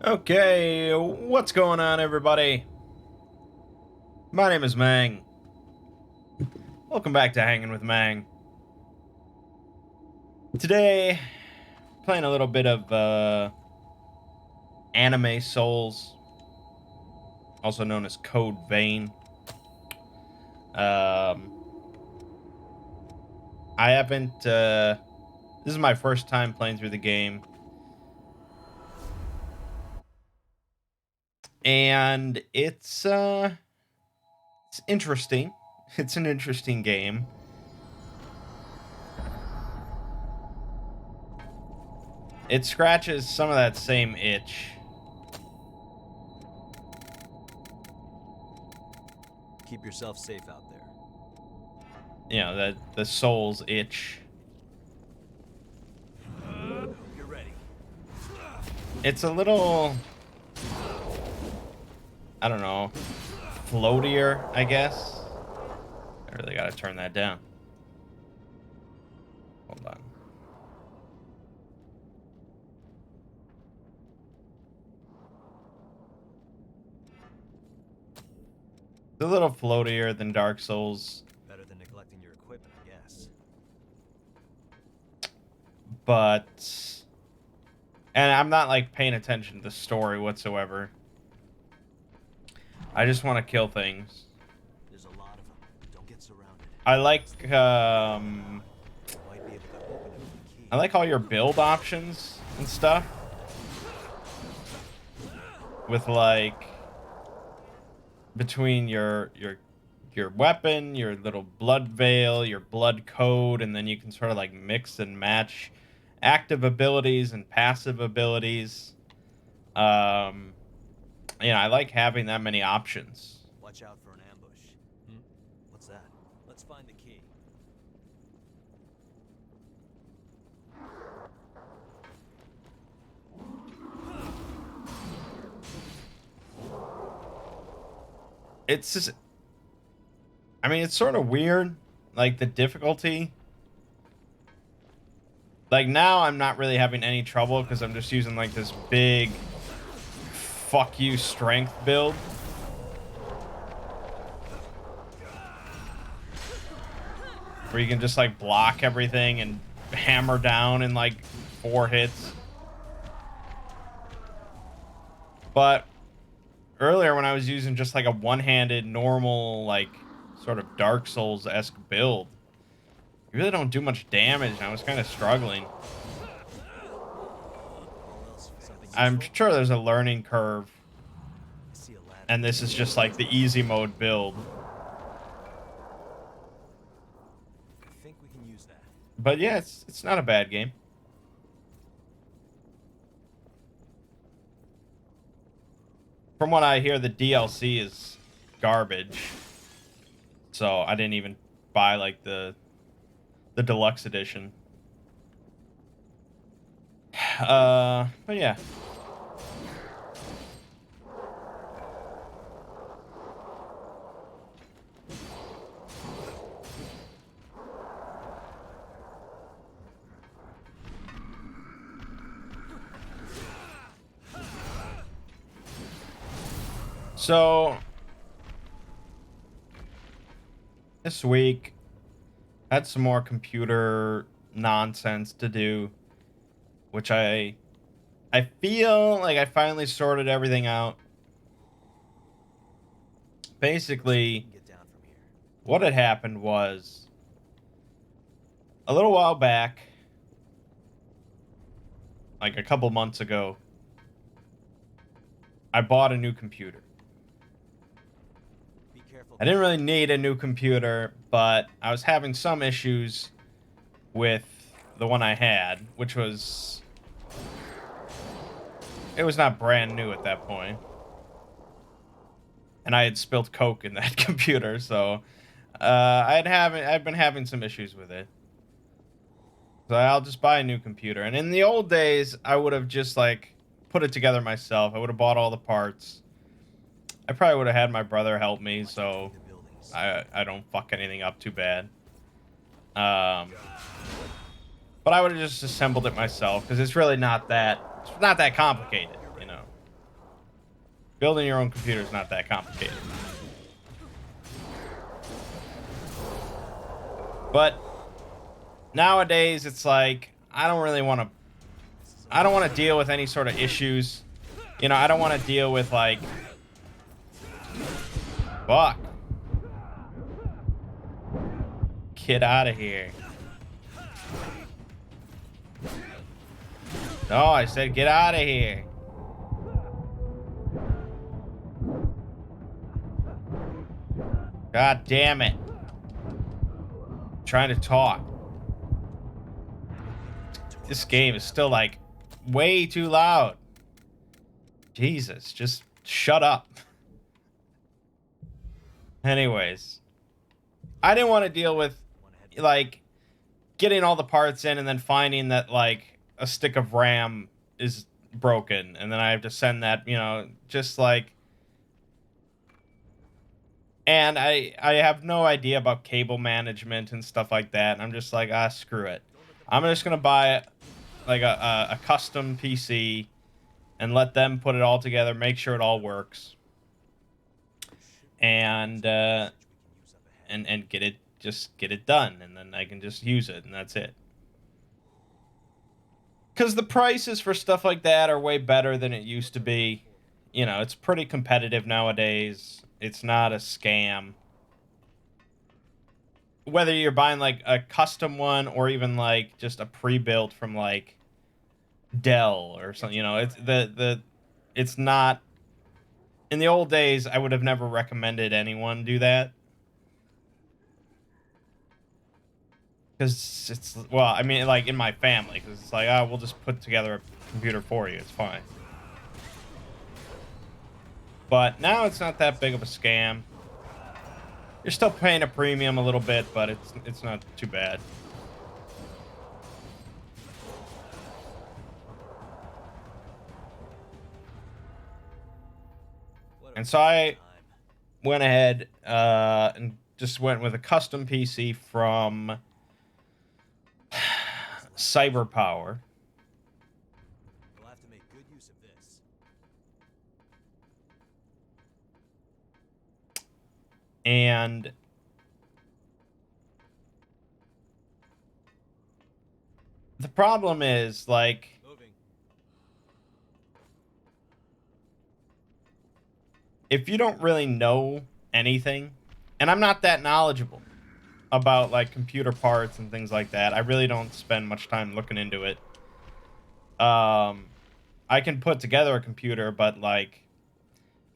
Okay, what's going on, everybody? My name is Mangg. Welcome back to Hanging with Mangg. Today, playing a little bit of Anime Souls, also known as Code Vein. I haven't. This is my first time playing through the game, and it's interesting. It's an interesting game. It scratches some of that same itch. Keep yourself safe out there. You know, the Souls itch. You're ready. It's a little, I don't know, floatier, I guess. I really gotta turn that down. Hold on. It's a little floatier than Dark Souls, Better than neglecting your equipment, I guess. but, and I'm not like paying attention to the story whatsoever. I just want to kill things. There's a lot of them. Don't get surrounded. I like, Might be able to open it with a key. I like all your build options and stuff. With like, between your weapon, your little blood veil, your blood code, and then you can sort of like mix and match active abilities and passive abilities. I like having that many options. Watch out for an ambush. What's that? Let's find the key. It's just, I mean, it's sort of weird, like the difficulty. Like now I'm not really having any trouble because I'm just using like this big fuck you strength build. Where you can just like block everything and hammer down in like 4 hits. But earlier when I was using just like a one-handed normal like sort of Dark Souls-esque build, you really don't do much damage, and I was kind of struggling. I'm sure there's a learning curve, and this is just like the easy mode build. I think we can use that. But yeah, it's not a bad game. From what I hear, the DLC is garbage, so I didn't even buy like the deluxe edition. But yeah. So this week had some more computer nonsense to do, which I feel like I finally sorted everything out. Basically, Get down from here. what had happened was a little while back, like a couple months ago, I bought a new computer. Be careful. I didn't really need a new computer, but I was having some issues with the one I had, which was, it was not brand new at that point. And I had spilled Coke in that computer, so I'd been having some issues with it. So I'll just buy a new computer. And in the old days, I would have just like put it together myself. I would have bought all the parts. I probably would have had my brother help me, so I don't fuck anything up too bad. But I would have just assembled it myself because it's really not that complicated, you know. Building your own computer is not that complicated. But nowadays, it's like, I don't want to deal with any sort of issues. You know, I don't want to deal with, like, fuck. Get out of here. No, I said get out of here. God damn it. I'm trying to talk. This game is still, like, way too loud. Jesus, just shut up. Anyways, I didn't want to deal with, like, getting all the parts in and then finding that, like, a stick of RAM is broken and then I have to send that, you know, just like. And I have no idea about cable management and stuff like that. And I'm just like, screw it. I'm just gonna buy like a custom PC and let them put it all together, make sure it all works, and get it done, and then I can just use it, and that's it. Because the prices for stuff like that are way better than it used to be. You know, it's pretty competitive nowadays. It's not a scam. Whether you're buying like a custom one or even like just a pre-built from like Dell or something, you know, it's not. In the old days, I would have never recommended anyone do that. Because it's, well, I mean, like, in my family, because it's like, we'll just put together a computer for you. It's fine. But now it's not that big of a scam. You're still paying a premium a little bit, but it's not too bad. And so I went ahead and just went with a custom PC from CyberPower. We'll have to make good use of this. And the problem is, like, if you don't really know anything, and I'm not that knowledgeable about, like, computer parts and things like that. I really don't spend much time looking into it. I can put together a computer, but, like,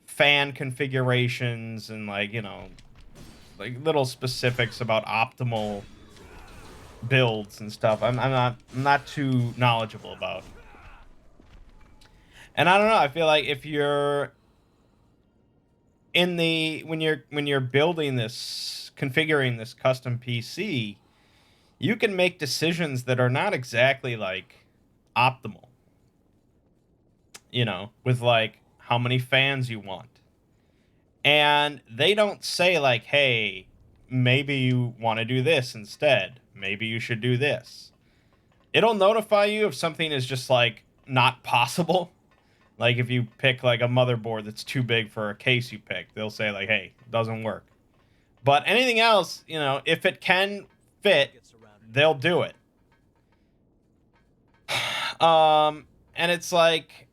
fan configurations and, like, you know, like, little specifics about optimal builds and stuff, I'm not too knowledgeable about. And I don't know, I feel like if you're when you're building this, configuring this custom PC, you can make decisions that are not exactly, like, optimal. You know, with, like, how many fans you want. And they don't say, like, hey, maybe you want to do this instead. Maybe you should do this. It'll notify you if something is just, like, not possible. Like, if you pick, like, a motherboard that's too big for a case you pick, they'll say, like, hey, it doesn't work. But anything else, you know, if it can fit, they'll do it. And it's like,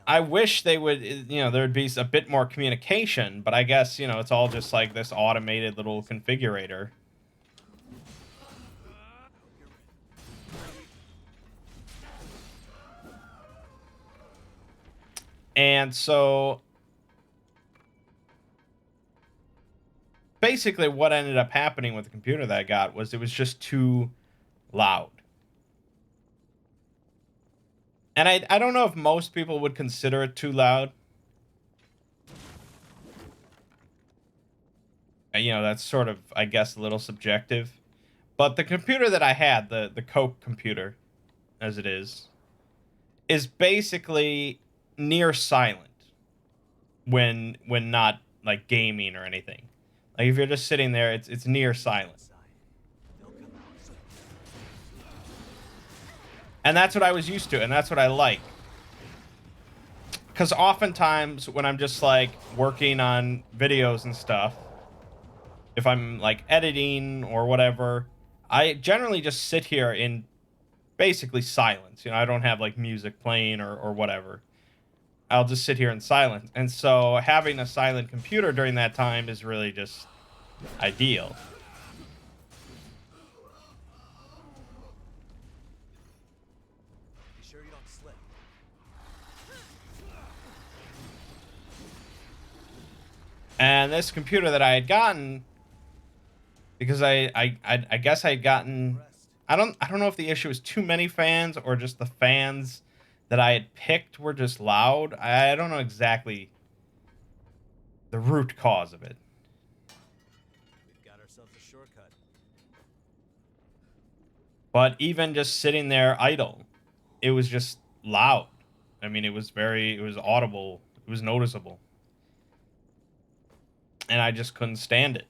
I wish they would, you know, there would be a bit more communication, but I guess, you know, it's all just like this automated little configurator. And so basically what ended up happening with the computer that I got was it was just too loud. And I don't know if most people would consider it too loud. You know, that's sort of, I guess, a little subjective. But the computer that I had, the Coke computer, as it is basically near silent when not, like, gaming or anything. Like, if you're just sitting there, it's near silent. And that's what I was used to, and that's what I like. because oftentimes when I'm just like working on videos and stuff, if I'm like editing or whatever, I generally just sit here in basically silence. You know, I don't have like music playing or whatever. I'll just sit here in silence. And so having a silent computer during that time is really just ideal. Be sure you don't slip. And this computer that I had gotten, because I guess I had gotten, I don't know if the issue is too many fans or just the fans that I had picked were just loud. I don't know exactly the root cause of it. We've got ourselves a shortcut. But even just sitting there idle, it was just loud. I mean, it was audible. It was noticeable. And I just couldn't stand it.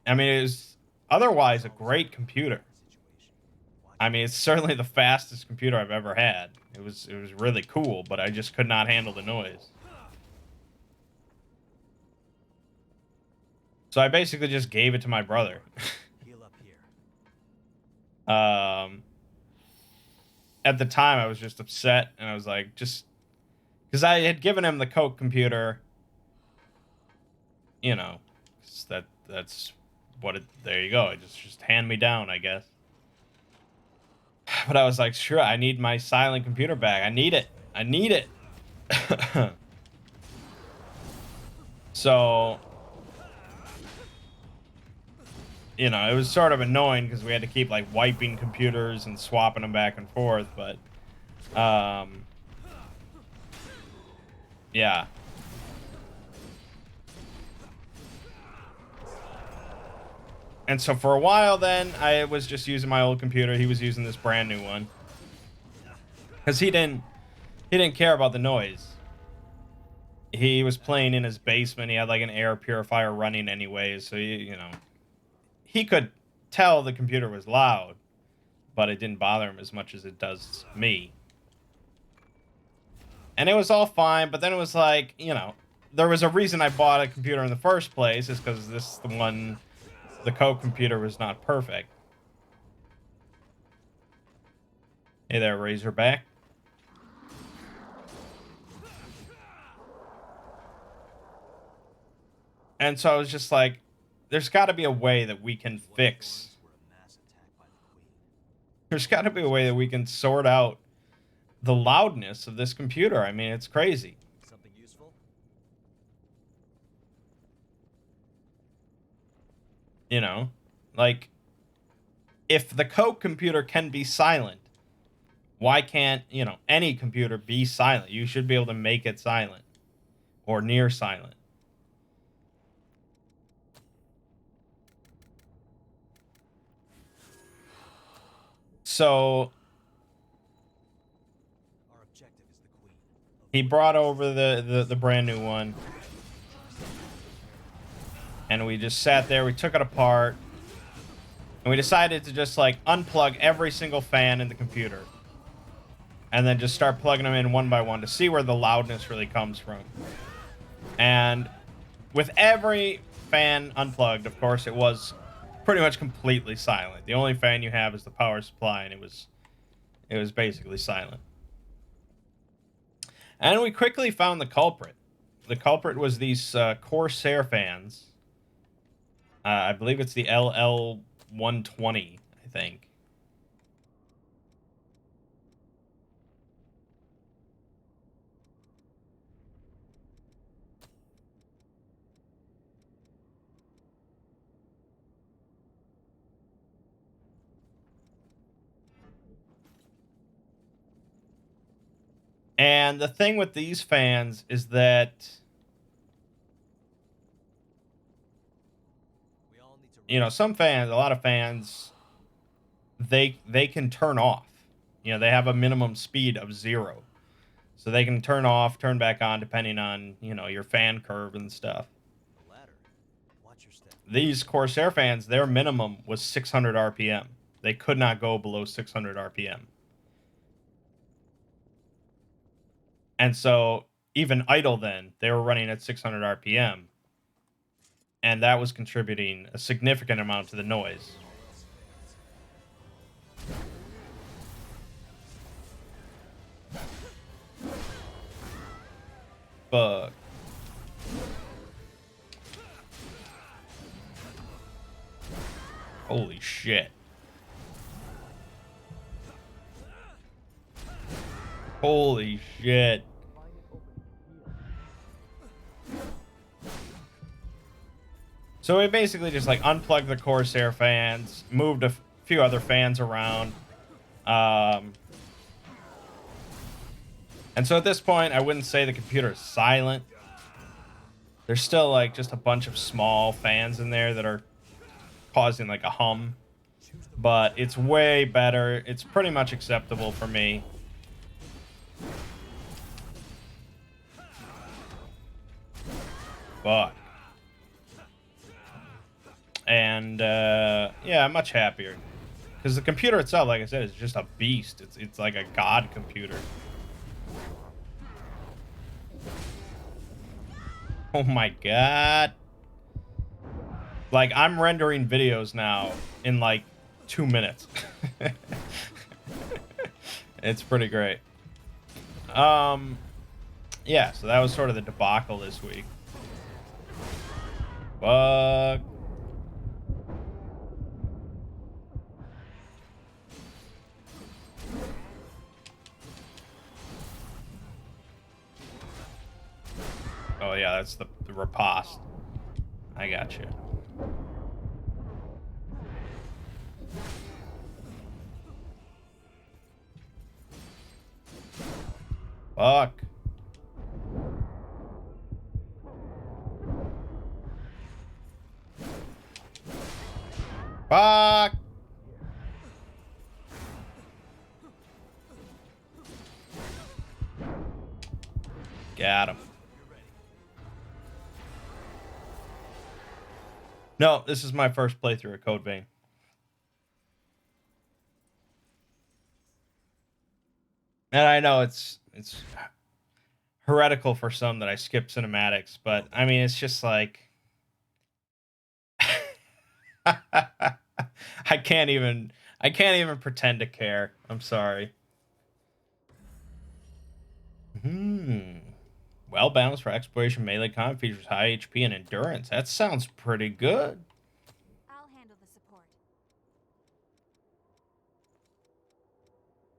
I mean, it was otherwise a great computer. I mean, it's certainly the fastest computer I've ever had. It was really cool, but I just could not handle the noise. So I basically just gave it to my brother. Heal up here. At the time I was just upset, and I was like, just because I had given him the Coke computer, you know, that's what it. There you go. It just hand me down, I guess. But I was like, sure, I need my silent computer back. I need it. I need it. So, you know, it was sort of annoying because we had to keep like wiping computers and swapping them back and forth. But, yeah. And so for a while then, I was just using my old computer. He was using this brand new one. Because he didn't care about the noise. He was playing in his basement. He had like an air purifier running anyways. So, you know, he could tell the computer was loud. But it didn't bother him as much as it does me. And it was all fine. But then it was like, you know, there was a reason I bought a computer in the first place. Is because the Coke computer was not perfect. Hey there, Razorback. And so I was just like, there's got to be a way that we can fix. There's got to be a way that we can sort out the loudness of this computer. I mean, it's crazy. Something useful? You know, like, if the Coke computer can be silent, why can't, you know, any computer be silent? You should be able to make it silent or near silent. So Our objective is the queen. he brought over the brand new one. And we just sat there, we took it apart. And we decided to just like unplug every single fan in the computer. And then just start plugging them in one by one to see where the loudness really comes from. And with every fan unplugged, of course, it was pretty much completely silent. The only fan you have is the power supply, and it was basically silent. And we quickly found the culprit. The culprit was these Corsair fans. I believe it's the LL120, I think. And the thing with these fans is that, you know, some fans, a lot of fans, they can turn off. You know, they have a minimum speed of 0. So they can turn off, turn back on, depending on, you know, your fan curve and stuff. Watch your step. These Corsair fans, their minimum was 600 RPM. They could not go below 600 RPM. And so even idle then, they were running at 600 RPM. And that was contributing a significant amount to the noise. Fuck. Holy shit. Holy shit. So we basically just like unplugged the Corsair fans, moved a few other fans around. And so at this point, I wouldn't say the computer is silent. There's still like just a bunch of small fans in there that are causing like a hum. But it's way better. It's pretty much acceptable for me. Fuck. And yeah, I'm much happier. Because the computer itself, like I said, is just a beast. It's like a god computer. Oh my god. Like, I'm rendering videos now in like 2 minutes. It's pretty great. Yeah, so that was sort of the debacle this week. Fuck. Oh yeah, that's the riposte. I got you. Fuck. Fuck. Got him. No, this is my first playthrough of Code Vein. And I know it's heretical for some that I skip cinematics, but I mean it's just like I can't even pretend to care. I'm sorry. Well balanced for exploration, melee combat, features high HP and endurance. That sounds pretty good. I'll handle the support.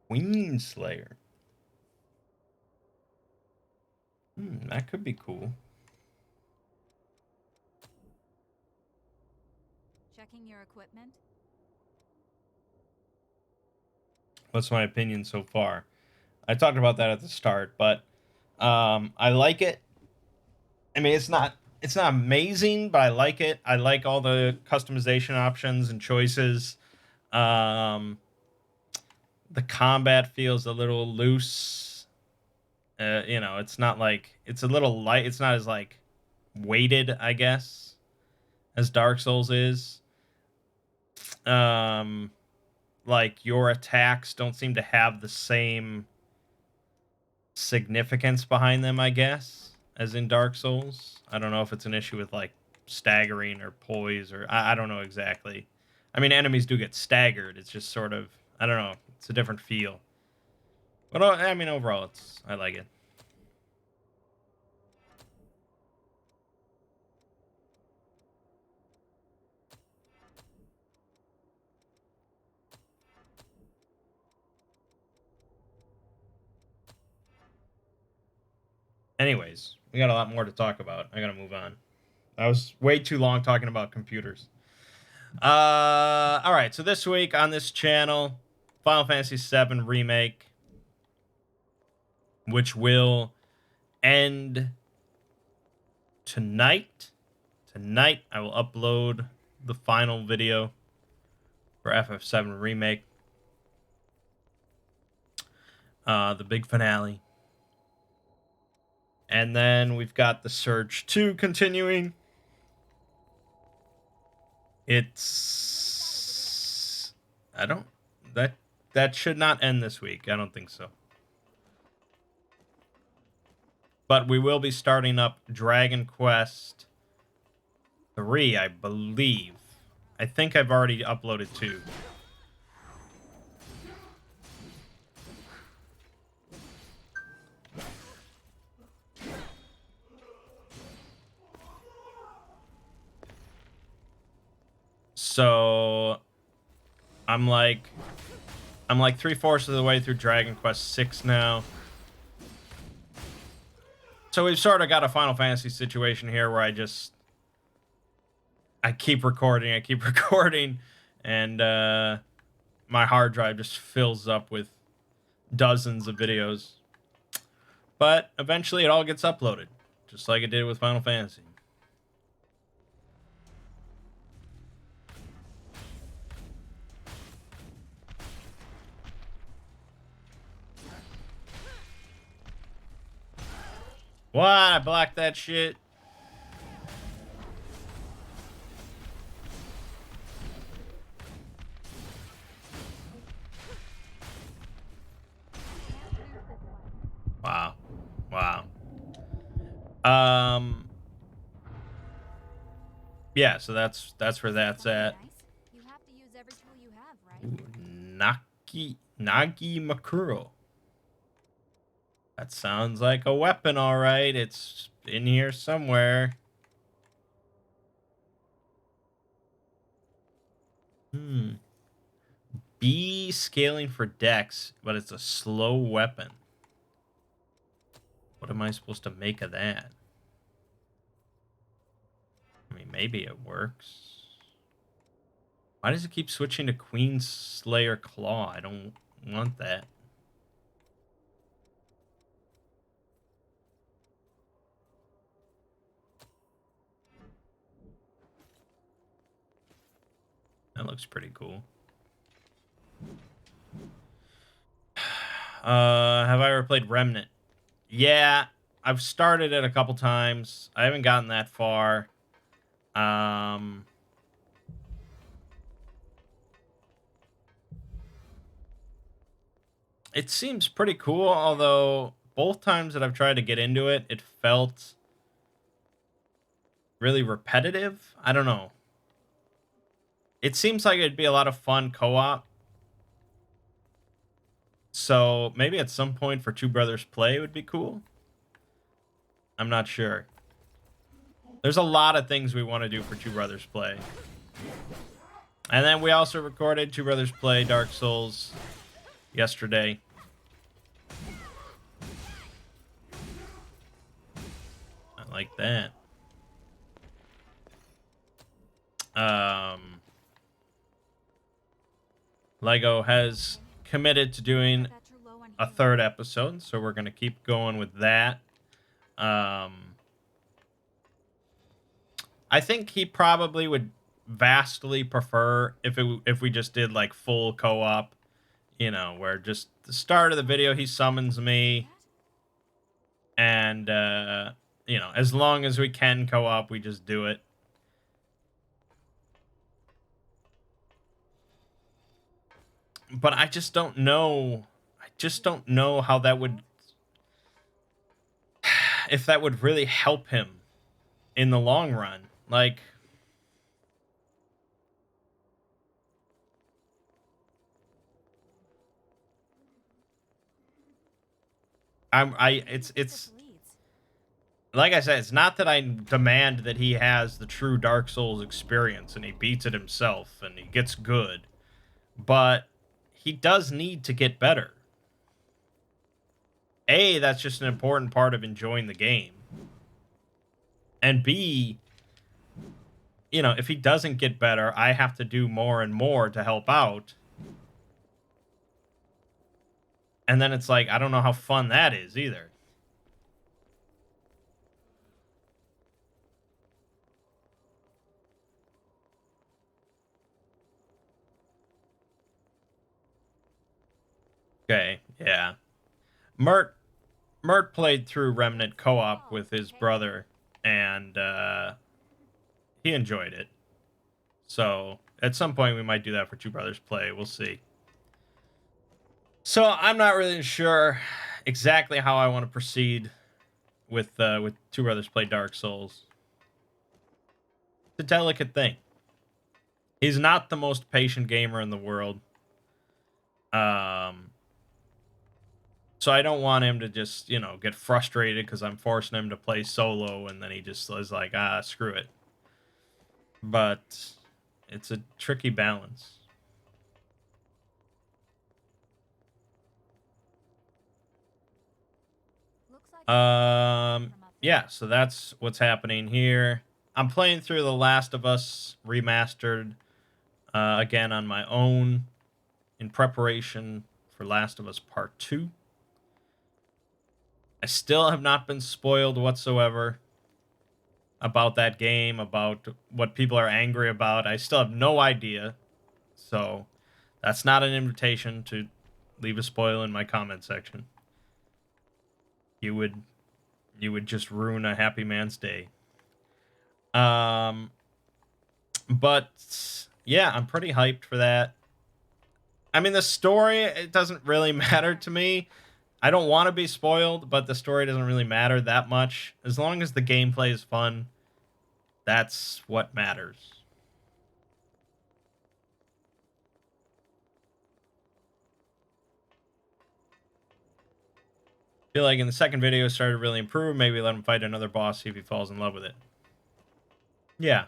Queen Slayer. That could be cool. Checking your equipment. What's my opinion so far? I talked about that at the start, but I like it. I mean, it's not amazing, but I like it. I like all the customization options and choices. The combat feels a little loose. You know, it's not like it's a little light. It's not as like weighted, I guess, as Dark Souls is. Like your attacks don't seem to have the same significance behind them, I guess, as in Dark Souls. I don't know if it's an issue with like staggering or poise or I don't know exactly. I mean, enemies do get staggered. It's just sort of, I don't know. It's a different feel. But I mean, overall, I like it. Anyways, we got a lot more to talk about. I gotta move on. I was way too long talking about computers. All right. So this week on this channel, Final Fantasy VII Remake, which will end tonight. Tonight, I will upload the final video for FF7 Remake. The big finale. And then we've got the Surge 2 continuing. It's... That should not end this week. I don't think so. But we will be starting up Dragon Quest 3, I believe. I think I've already uploaded 2. So I'm like 3/4 of the way through Dragon Quest 6 now. So we've sort of got a Final Fantasy situation here where I keep recording, and my hard drive just fills up with dozens of videos. But eventually it all gets uploaded, just like it did with Final Fantasy. What? I blocked that shit. Wow. Wow. Yeah, so that's where that's at. Nice. You have to use every tool you have, right? Ooh, Nagi Makuro. That sounds like a weapon, all right. It's in here somewhere. B scaling for dex, but it's a slow weapon. What am I supposed to make of that? I mean, maybe it works. Why does it keep switching to Queen Slayer Claw? I don't want that. That looks pretty cool. Have I ever played Remnant? Yeah, I've started it a couple times. I haven't gotten that far. It seems pretty cool, although both times that I've tried to get into it, it felt really repetitive. I don't know. It seems like it'd be a lot of fun co-op. So maybe at some point for Two Brothers Play would be cool. I'm not sure. There's a lot of things we want to do for Two Brothers Play. And then we also recorded Two Brothers Play Dark Souls yesterday. I like that. Lego has committed to doing a third episode, so we're going to keep going with that. I think he probably would vastly prefer if we just did like full co-op, you know, where just the start of the video he summons me, and you know, as long as we can co-op, we just do it. But I just don't know. I just don't know how that would, if that would really help him in the long run. Like, it's like I said, it's not that I demand that he has the true Dark Souls experience and he beats it himself and he gets good, but he does need to get better. A, that's just an important part of enjoying the game. And B, you know, if he doesn't get better, I have to do more and more to help out. And then it's like, I don't know how fun that is either. Okay, yeah. Mert played through Remnant co-op with his brother, and he enjoyed it. So at some point we might do that for Two Brothers Play. We'll see. So I'm not really sure exactly how I want to proceed with Two Brothers Play Dark Souls. It's a delicate thing. He's not the most patient gamer in the world. So I don't want him to just, you know, get frustrated because I'm forcing him to play solo and then he just is like, ah, screw it. But it's a tricky balance. Looks like from up Yeah, so that's what's happening here. I'm playing through The Last of Us Remastered again on my own in preparation for Last of Us Part 2. I still have not been spoiled whatsoever about that game, about what people are angry about. I still have no idea. So that's not an invitation to leave a spoil in my comment section. You would just ruin a happy man's day. But yeah, I'm pretty hyped for that. I mean, the story, it doesn't really matter to me. I don't want to be spoiled, but the story doesn't really matter that much. As long as the gameplay is fun, that's what matters. Feel like in the second video started to really improve. Maybe let him fight another boss, see if he falls in love with it. Yeah.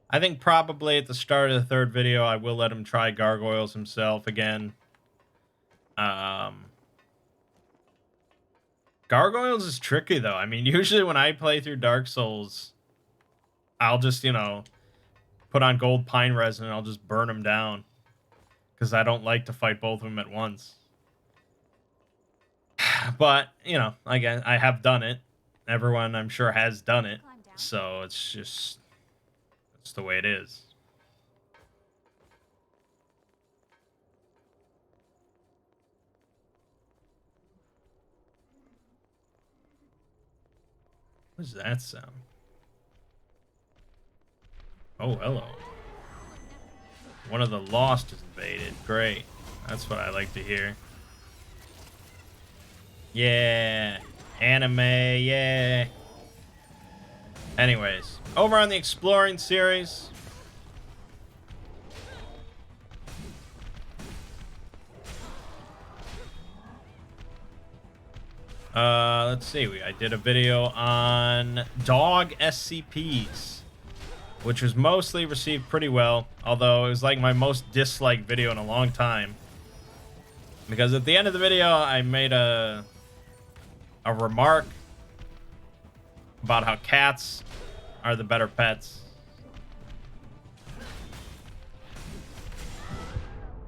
I think probably at the start of the third video, I will let him try gargoyles himself again. Gargoyles is tricky, though. I mean, usually when I play through Dark Souls, I'll just, you know, put on gold pine resin and I'll just burn them down. Because I don't like to fight both of them at once. But, you know, again, I have done it. Everyone, I'm sure, has done it. So it's just... it's the way it is. What does that sound? Oh, hello. One of the Lost is invaded. Great. That's what I like to hear. Yeah. Anime, yeah. Anyways, over on the Exploring series. Let's see. I did a video on dog SCPs, which was mostly received pretty well, although it was like my most disliked video in a long time. Because at the end of the video, I made a remark about how cats are the better pets.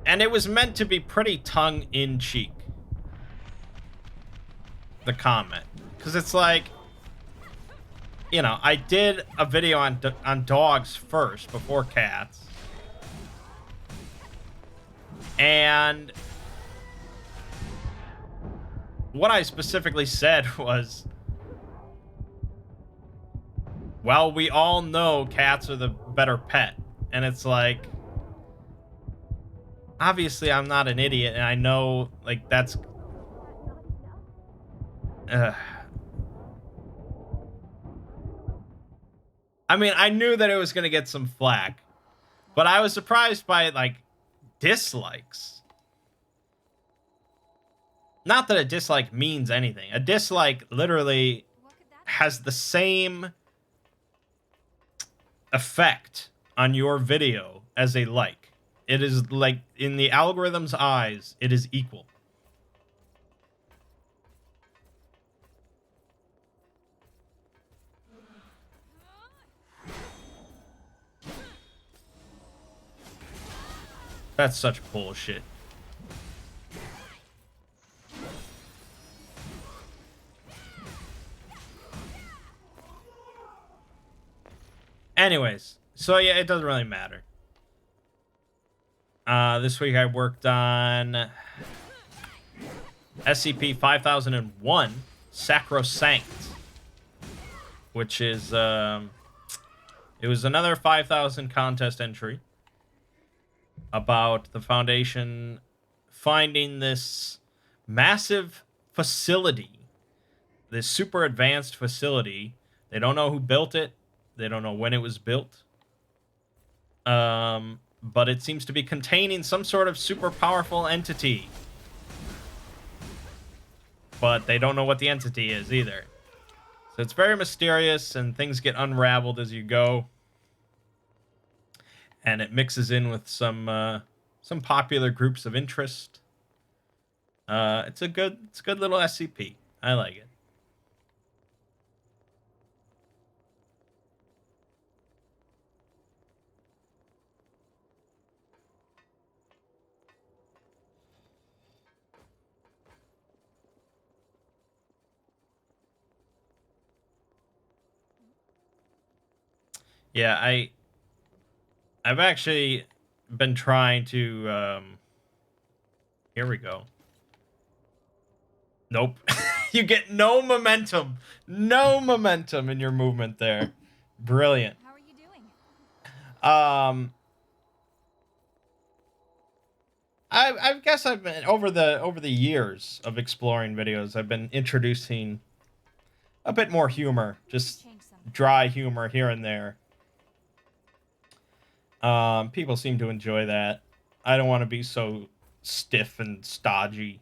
And it was meant to be pretty tongue-in-cheek, the comment. Because it's like, you know, I did a video on dogs first, before cats. And what I specifically said was, well, we all know cats are the better pet. And it's like, obviously I'm not an idiot, and I know, like, that's... I mean, I knew that it was going to get some flack, but I was surprised by, like, dislikes. Not that a dislike means anything. A dislike literally has the same effect on your video as a like. It is like, in the algorithm's eyes, it is equal. That's such bullshit. Anyways, so yeah, it doesn't really matter. This week I worked on SCP 5001 Sacrosanct, which is it was another 5,000 contest entry about the Foundation finding this massive facility this super advanced facility. They don't know who built it. They don't know when it was built. But it seems to be containing some sort of super powerful entity. But they don't know what the entity is either. So it's very mysterious, and things get unraveled as you go. And it mixes in with some popular groups of interest. It's a good little SCP. I like it. Yeah, I've actually been trying to here we go. Nope. You get no momentum. No momentum in your movement there. Brilliant. How are you doing? I guess I've been over the years of exploring videos, I've been introducing a bit more humor, just Change something. dry humor here and there. People seem to enjoy that. I don't want to be so stiff and stodgy.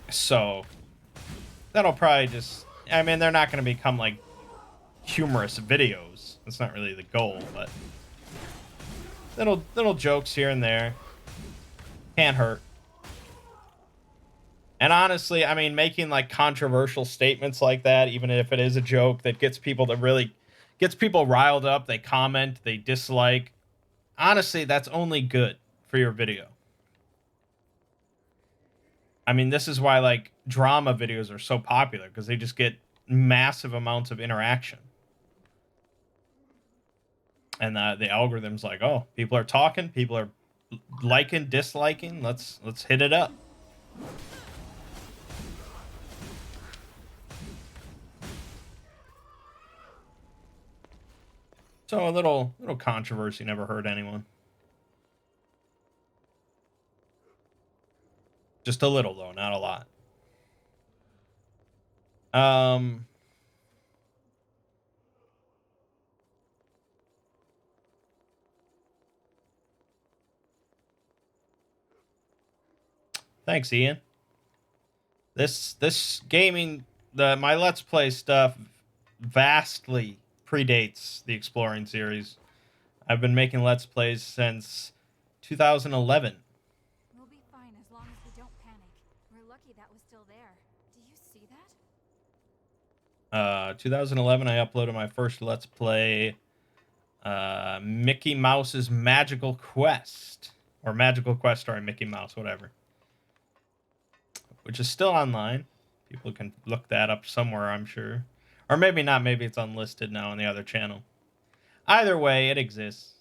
So that'll probably just, I mean, they're not going to become like humorous videos. That's not really the goal, but little jokes here and there can't hurt. And honestly, I mean, making like controversial statements like that, even if it is a joke that gets people riled up, they comment, they dislike. Honestly, that's only good for your video. I mean, this is why like drama videos are so popular, because they just get massive amounts of interaction. And the algorithm's like, oh, people are talking, people are liking, disliking. Let's hit it up. So a little controversy never hurt anyone. Just a little though, not a lot. Thanks, Ian. This gaming, my Let's Play stuff vastly predates the Exploring series. I've been making Let's Plays since 2011. We'll be fine as long as we don't panic. We're lucky that was still there. Do you see that? 2011, I uploaded my first Let's Play, Mickey Mouse's Magical Quest. Or Magical Quest starring Mickey Mouse, whatever. Which is still online. People can look that up somewhere, I'm sure. Or maybe not, maybe it's unlisted now on the other channel. Either way, it exists.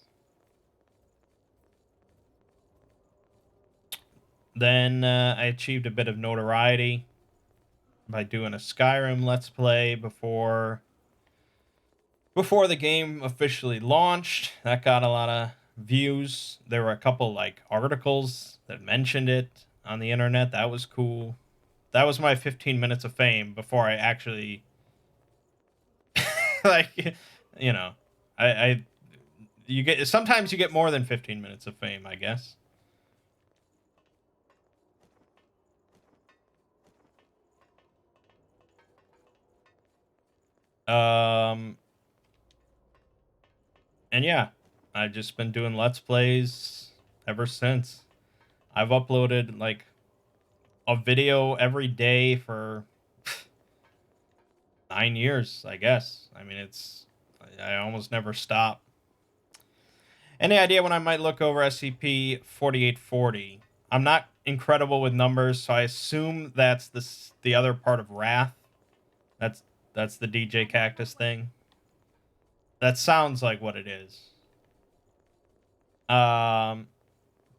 Then I achieved a bit of notoriety by doing a Skyrim Let's Play before the game officially launched. That got a lot of views. There were a couple like articles that mentioned it on the internet. That was cool. That was my 15 minutes of fame before I actually like, you know, sometimes you get more than 15 minutes of fame, I guess. And yeah, I've just been doing Let's Plays ever since. I've uploaded like a video every day for 9 years, I guess. I mean, I almost never stop. Any idea when I might look over SCP-4840? I'm not incredible with numbers, so I assume that's the other part of Wrath. That's the DJ Cactus thing. That sounds like what it is.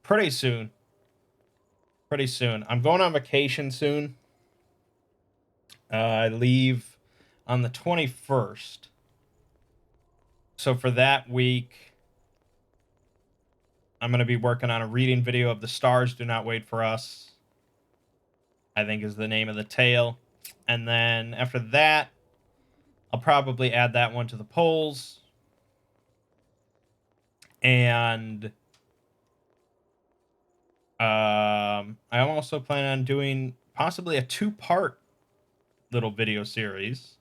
Pretty soon. Pretty soon. I'm going on vacation soon. I leave on the 21st. So for that week, I'm going to be working on a reading video of The Stars Do Not Wait for Us, I think is the name of the tale. And then after that, I'll probably add that one to the polls. And I'm also planning on doing possibly a 2-part little video series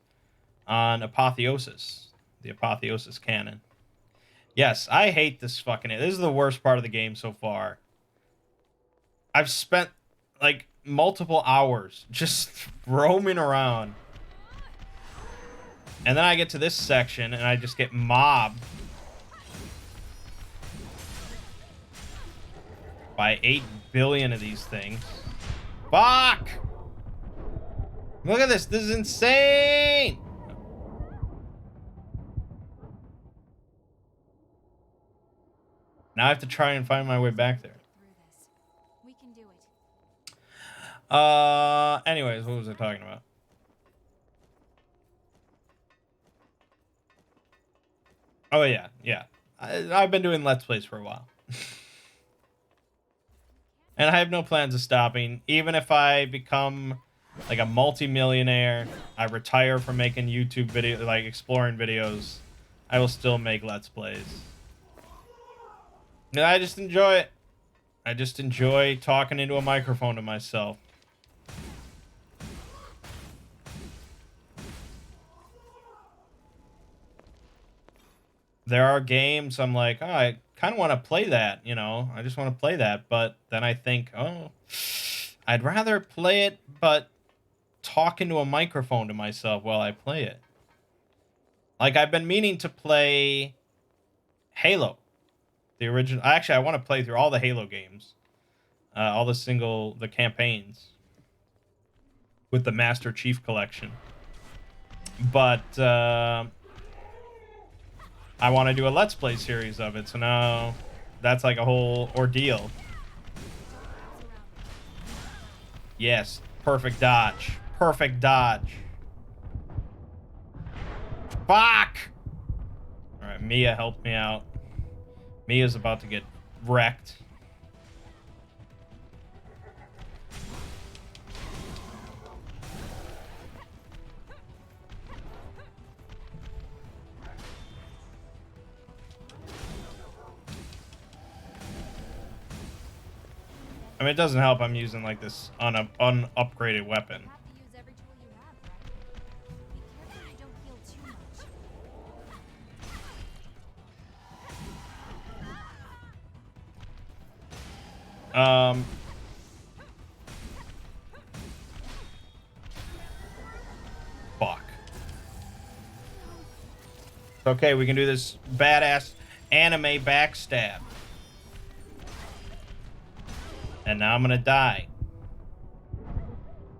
on Apotheosis, the Apotheosis canon. Yes, I hate this fucking... This is the worst part of the game so far. I've spent, like, multiple hours just roaming around. And then I get to this section, and I just get mobbed by 8 billion of these things. Fuck! Look at this. This is insane! Now I have to try and find my way back there. We can do it. Anyways, what was I talking about? Oh, yeah. I've been doing Let's Plays for a while. And I have no plans of stopping. Even if I become like a multi-millionaire, I retire from making YouTube video, like exploring videos, I will still make Let's Plays. And I just enjoy it. I just enjoy talking into a microphone to myself. There are games I'm like, oh, I kind of want to play that, you know. I just want to play that. But then I think, oh, I'd rather play it, but talk into a microphone to myself while I play it. Like, I've been meaning to play Halo. The original... Actually, I want to play through all the Halo games. All the campaigns. With the Master Chief Collection. But, I want to do a Let's Play series of it, so now that's like a whole ordeal. Yes, perfect dodge. Perfect dodge. Fuck! Alright, Mia helped me out. Mia's about to get wrecked. I mean, it doesn't help I'm using like this unupgraded weapon. You have to use every tool you have, right? Be careful you don't heal too much. Fuck. Okay, we can do this badass anime backstab. And now I'm gonna die.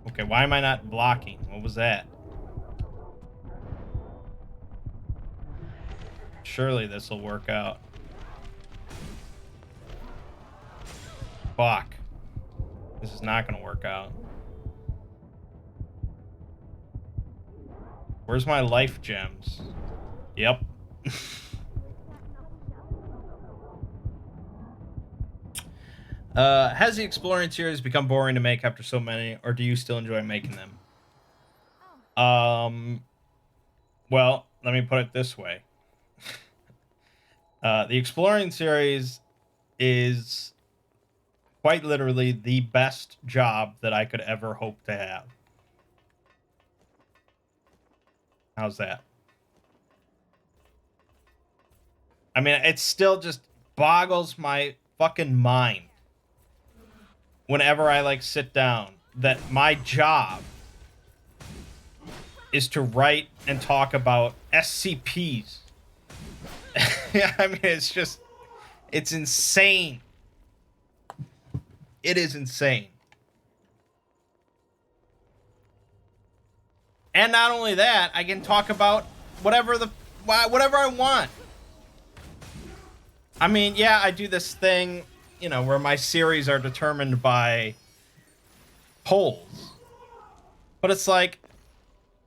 Okay, why am I not blocking? What was that? Surely this will work out. Fuck. This is not gonna work out. Where's my life gems? Yep. Has the exploring series become boring to make after so many, or do you still enjoy making them? Well, let me put it this way. The exploring series is quite literally the best job that I could ever hope to have. How's that? I mean, it still just boggles my fucking mind whenever I like sit down that my job is to write and talk about SCPs. I mean, it's insane. It is insane. And not only that, I can talk about whatever I want. I mean, yeah, I do this thing, you know, where my series are determined by polls. But it's like,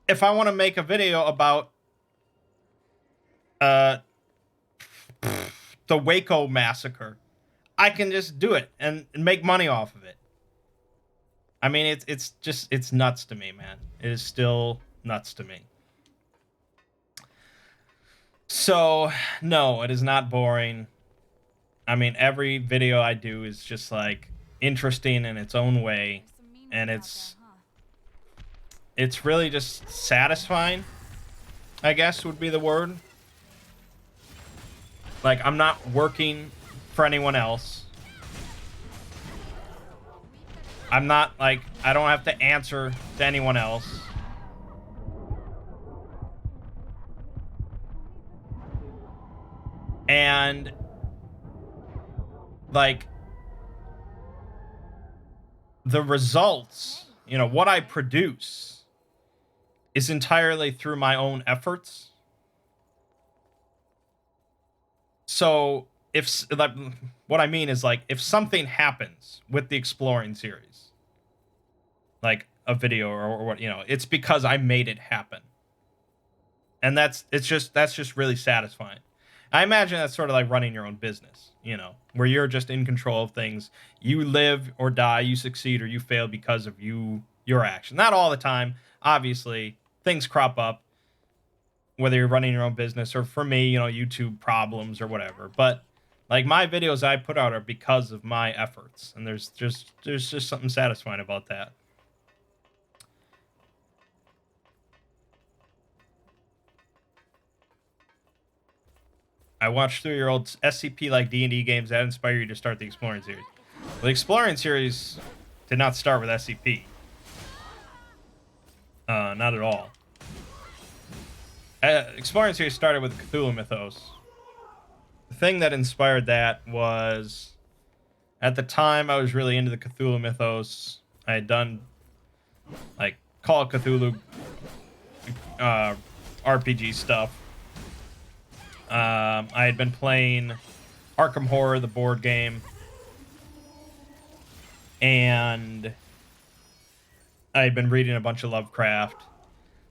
if I want to make a video about the Waco massacre, I can just do it and make money off of it. I mean, it's nuts to me, man. It is still nuts to me. So, no, it is not boring. I mean, every video I do is just like interesting in its own way, There's some mean and ones out there, huh? it's really just satisfying, I guess would be the word. Like, I'm not working for anyone else. I'm not, like, I don't have to answer to anyone else. And, like, the results, you know, what I produce is entirely through my own efforts. So, if, like, what I mean is, like, if something happens with the Exploring series, like a video or what, you know, it's because I made it happen. And that's just really satisfying. I imagine that's sort of like running your own business, you know, where you're just in control of things. You live or die, you succeed or you fail because of your action. Not all the time, obviously. Things crop up, whether you're running your own business or, for me, you know, YouTube problems or whatever. But like, my videos I put out are because of my efforts, and there's just something satisfying about that. I watched through your old SCP like D&D games that inspire you to start the Exploring series. Well, the Exploring series did not start with SCP. Not at all. Exploring series started with Cthulhu Mythos. The thing that inspired that was, at the time I was really into the Cthulhu Mythos. I had done like Call of Cthulhu RPG stuff. I had been playing Arkham Horror, the board game, and I had been reading a bunch of Lovecraft.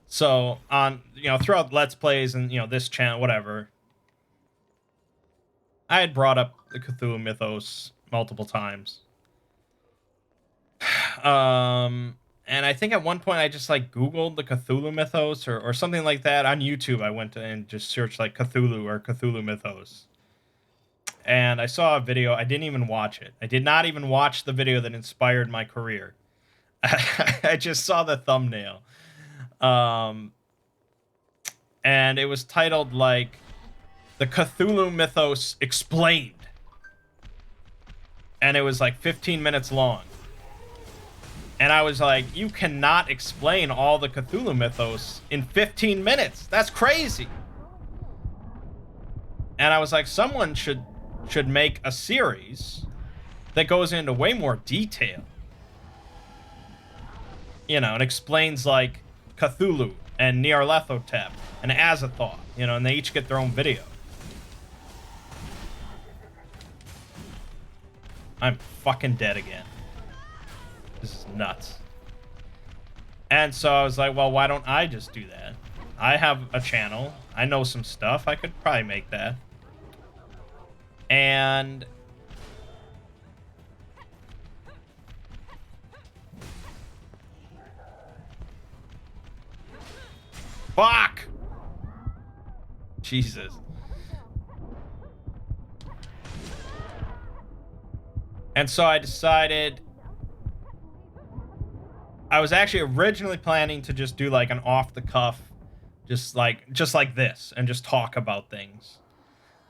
So, on, you know, throughout Let's Plays and, you know, this channel, whatever, I had brought up the Cthulhu Mythos multiple times. And I think at one point I just like Googled the Cthulhu Mythos or something like that on YouTube. I went and just searched like Cthulhu or Cthulhu Mythos. And I saw a video. I didn't even watch it. I did not even watch the video that inspired my career. I just saw the thumbnail. And it was titled like The Cthulhu Mythos Explained. And it was like 15 minutes long. And I was like, you cannot explain all the Cthulhu Mythos in 15 minutes. That's crazy. And I was like, someone should make a series that goes into way more detail. You know, and explains like Cthulhu and Nyarlathotep and Azathoth, you know, and they each get their own video. I'm fucking dead again. This is nuts. And so I was like, well, why don't I just do that? I have a channel. I know some stuff. I could probably make that. And fuck! Jesus. And so I decided, I was actually originally planning to just do like an off the cuff, just like this, and just talk about things.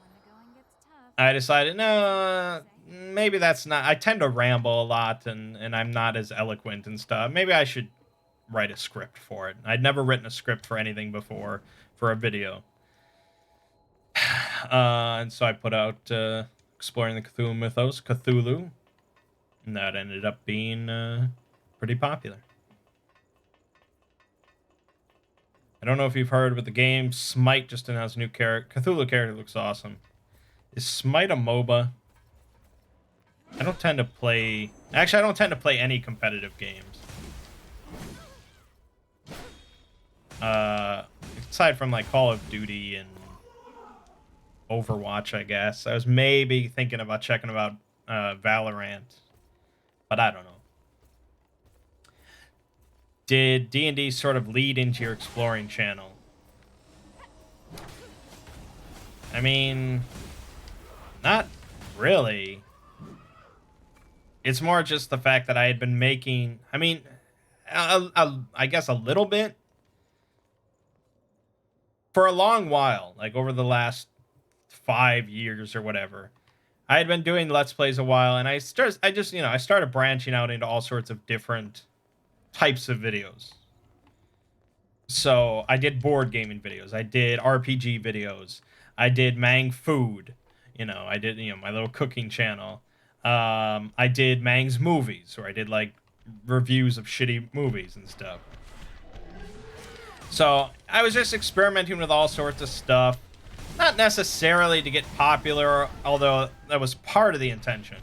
When the going gets tough. I decided, no, maybe that's not, I tend to ramble a lot and I'm not as eloquent and stuff. Maybe I should write a script for it. I'd never written a script for anything before, for a video. And so I put out Exploring the Cthulhu Mythos, Cthulhu, and that ended up being pretty popular. I don't know if you've heard, but the game Smite just announced a new character. Cthulhu character looks awesome. Is Smite a MOBA? I don't tend to play... Actually, I don't tend to play any competitive games. Aside from like Call of Duty and Overwatch, I guess. I was maybe thinking about checking Valorant, but I don't know. Did D&D sort of lead into your exploring channel? I mean, not really. It's more just the fact that I had been making, I mean, I guess a little bit. For a long while, like over the last 5 years or whatever, I had been doing Let's Plays a while, and I started branching out into all sorts of different types of videos. So I did board gaming videos, I did RPG videos, I did Mangg food, I did my little cooking channel. I did Mangg's movies, where I did like reviews of shitty movies and stuff. So I was just experimenting with all sorts of stuff, not necessarily to get popular, although that was part of the intention.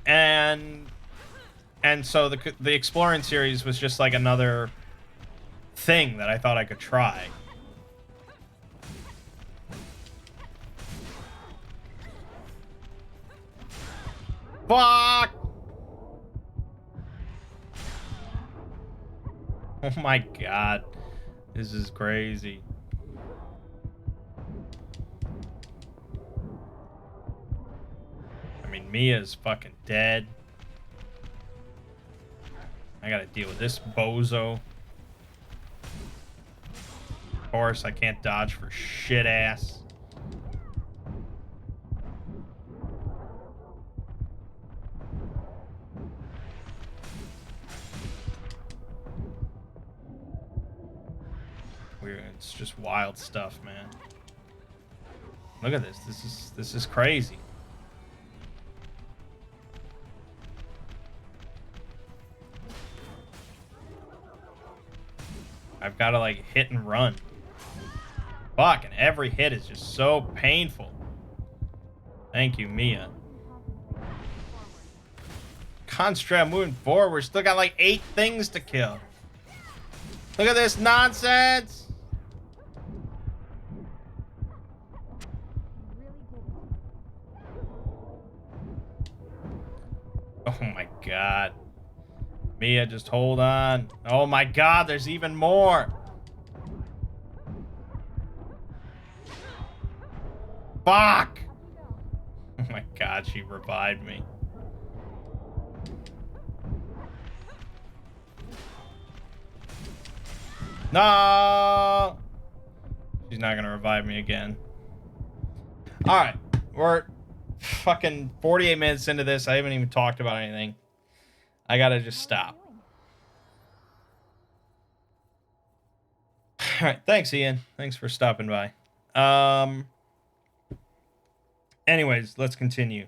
And so the exploring series was just like another thing that I thought I could try. Fuck! Oh my god. This is crazy. I mean, Mia's fucking dead. I gotta deal with this bozo. Of course, I can't dodge for shit ass. It's just wild stuff, man. Look at this. This is crazy. I've got to like hit and run. Fuck, and every hit is just so painful. Thank you, Mia. Concentrate moving forward. Still got like 8 things to kill. Look at this nonsense. Oh my god. Mia, just hold on. Oh my god, there's even more. Fuck! Oh my god, she revived me. No! She's not gonna revive me again. Alright, we're fucking 48 minutes into this. I haven't even talked about anything. I gotta just stop. Alright, thanks, Ian. Thanks for stopping by. Anyways, let's continue.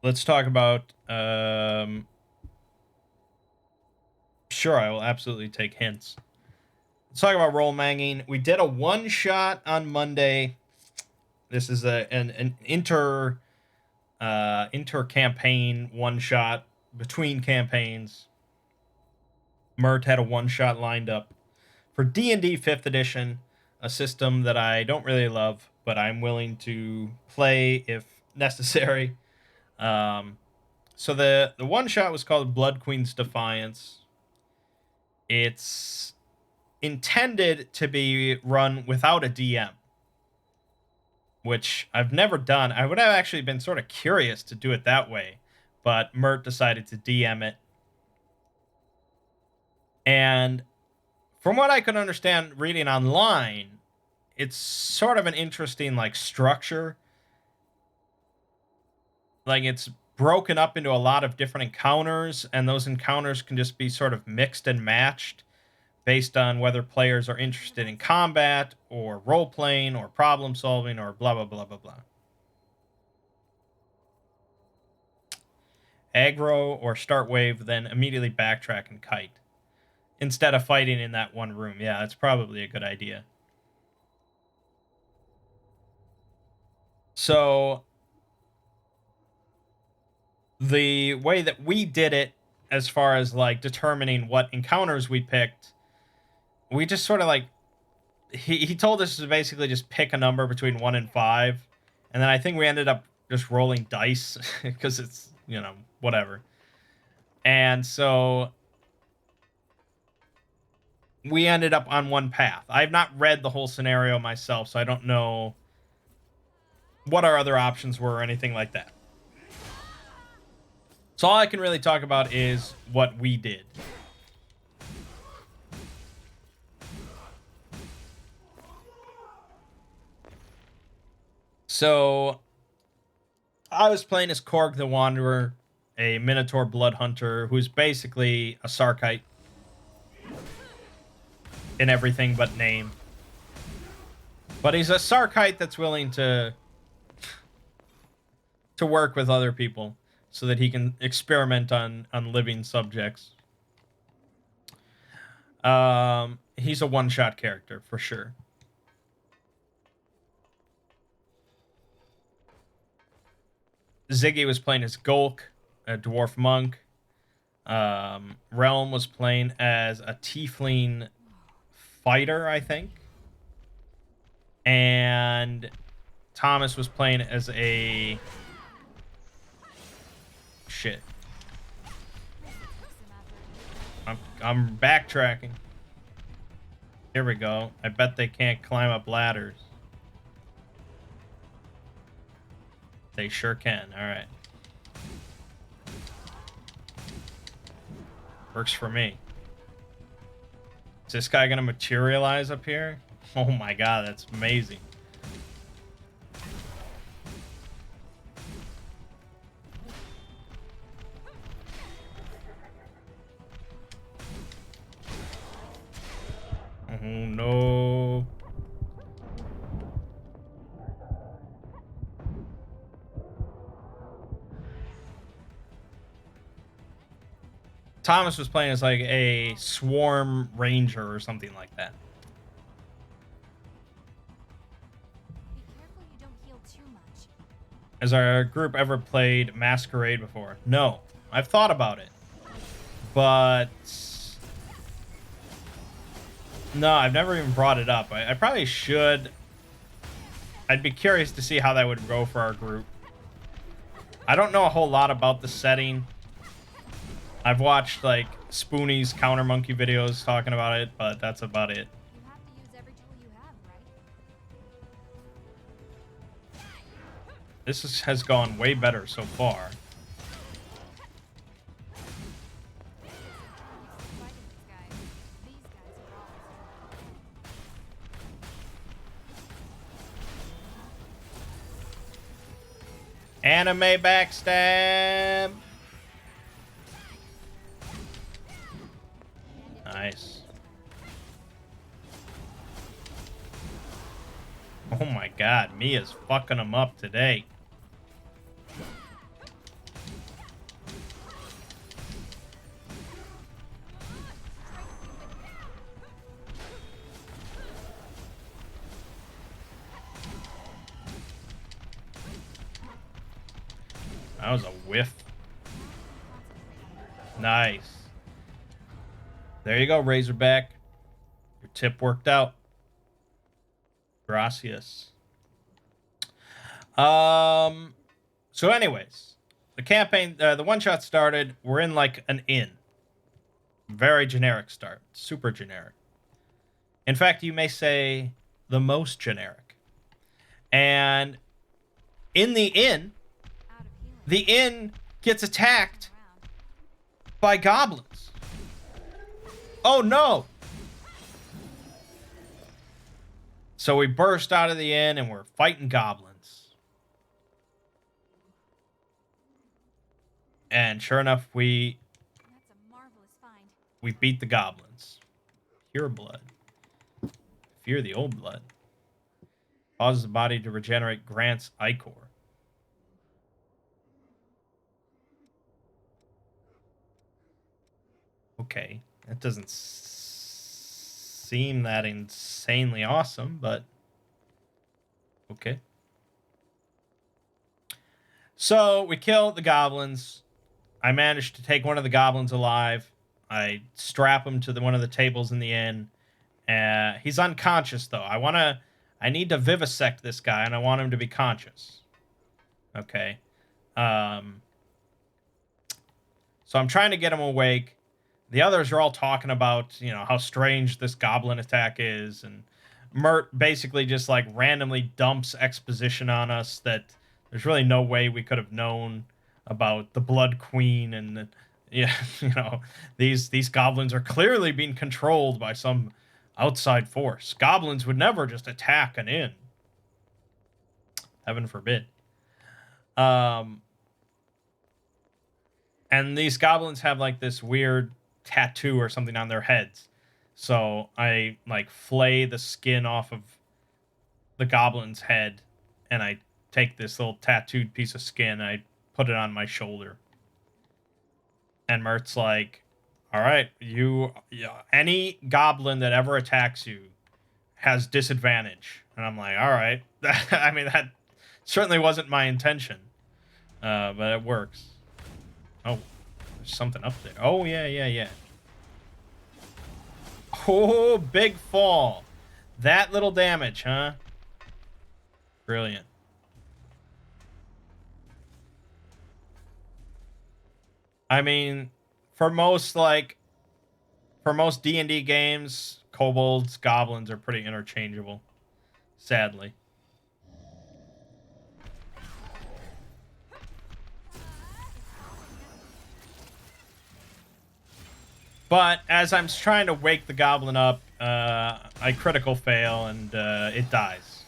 Let's talk about... Sure, I will absolutely take hints. Let's talk about role manging. We did a one-shot on Monday. This is an inter-campaign one-shot between campaigns. Mert had a one-shot lined up for D&D 5th edition, a system that I don't really love, but I'm willing to play if necessary. So the one-shot was called Blood Queen's Defiance. It's intended to be run without a DM, which I've never done. I would have actually been sort of curious to do it that way, but Mert decided to DM it. And from what I could understand reading online, it's sort of an interesting like structure. Like it's broken up into a lot of different encounters, and those encounters can just be sort of mixed and matched based on whether players are interested in combat or role-playing or problem-solving or blah, blah, blah, blah, blah. Aggro or start wave, then immediately backtrack and kite. Instead of fighting in that one room. Yeah, that's probably a good idea. So the way that we did it, as far as like determining what encounters we picked, we just sort of like he told us to basically just pick a number between 1 and 5, and then I think we ended up just rolling dice because it's, you know, whatever. And so we ended up on one path. I've not read the whole scenario myself, so I don't know what our other options were or anything like that. So all I can really talk about is what we did. So I was playing as Korg the Wanderer, a Minotaur blood hunter who's basically a Sarkite in everything but name. But he's a Sarkite that's willing to work with other people so that he can experiment on living subjects. He's a one-shot character for sure. Ziggy was playing as Golk, a dwarf monk. Realm was playing as a tiefling fighter, I think. And Thomas was playing as a... Shit. I'm backtracking. Here we go. I bet they can't climb up ladders. They sure can. All right. Works for me. Is this guy gonna materialize up here? Oh my god, that's amazing. Oh no. Thomas was playing as like a swarm ranger or something like that. Be careful you don't heal too much. Has our group ever played Masquerade before? No. I've thought about it. But... no, I've never even brought it up. I probably should. I'd be curious to see how that would go for our group. I don't know a whole lot about the setting. I've watched, like, Spoonie's Counter Monkey videos talking about it, but that's about it. You have to use every tool you have, right? This has gone way better so far. Fighting these guys. These guys are always Anime backstab! Nice. Oh my god, Mia's fucking him up today. That was a whiff. Nice. There you go, Razorback. Your tip worked out. Gracias. So anyways, the campaign, the one-shot started. We're in like an inn. Very generic start. Super generic. In fact, you may say the most generic. And in the inn, out of healing. the inn gets attacked by goblins. Oh no! So we burst out of the inn and we're fighting goblins. And sure enough, we That's a marvelous find. beat the goblins. Pure blood. Fear the old blood. Causes the body to regenerate, grants ichor. Okay, that doesn't seem that insanely awesome, but okay. So we kill the goblins. I managed to take one of the goblins alive. I strap him to one of the tables in the inn, He's unconscious though. I need to vivisect this guy, and I want him to be conscious. Okay. So I'm trying to get him awake. The others are all talking about, how strange this goblin attack is, and Mert basically just like randomly dumps exposition on us that there's really no way we could have known about the Blood Queen, and yeah, these goblins are clearly being controlled by some outside force. Goblins would never just attack an inn. Heaven forbid. And these goblins have like this weird tattoo or something on their heads. So I like flay the skin off of the goblin's head, and I take this little tattooed piece of skin, and I put it on my shoulder. And Mert's like, all right, any goblin that ever attacks you has disadvantage. And I'm like, all right. I mean, that certainly wasn't my intention, but it works. Oh, there's something up there. Oh, yeah. Oh, big fall. That little damage, huh? Brilliant. I mean, for most D&D games, kobolds, goblins are pretty interchangeable, sadly. But as I'm trying to wake the goblin up, I critical fail, and it dies,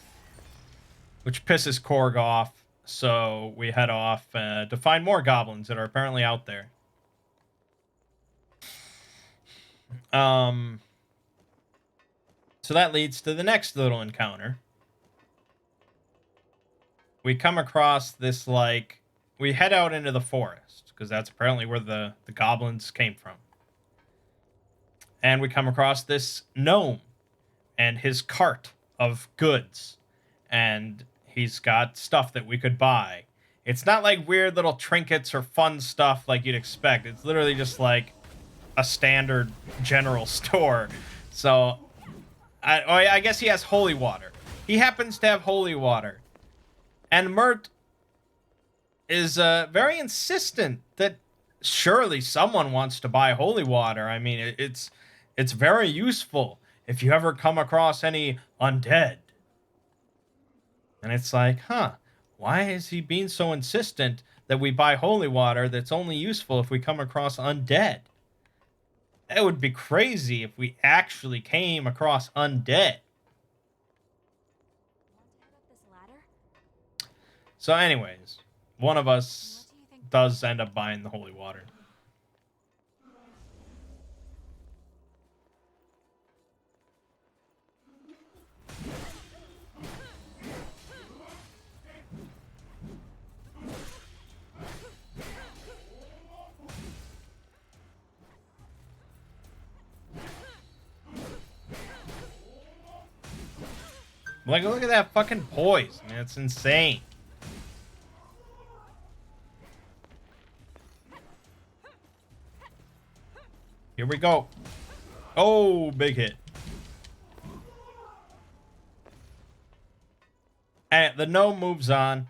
which pisses Korg off. So we head off to find more goblins that are apparently out there. So that leads to the next little encounter. We come across this, we head out into the forest, because that's apparently where the goblins came from. And we come across this gnome and his cart of goods. And he's got stuff that we could buy. It's not like weird little trinkets or fun stuff like you'd expect. It's literally just like a standard general store. So, I guess he has holy water. He happens to have holy water. And Mert is very insistent that surely someone wants to buy holy water. I mean, it's very useful if you ever come across any undead. And it's like, why is he being so insistent that we buy holy water that's only useful if we come across undead? That would be crazy if we actually came across undead. So anyways, one of us does end up buying the holy water. Like, look at that fucking poise, man. It's insane. Here we go. Oh, big hit. And the gnome moves on.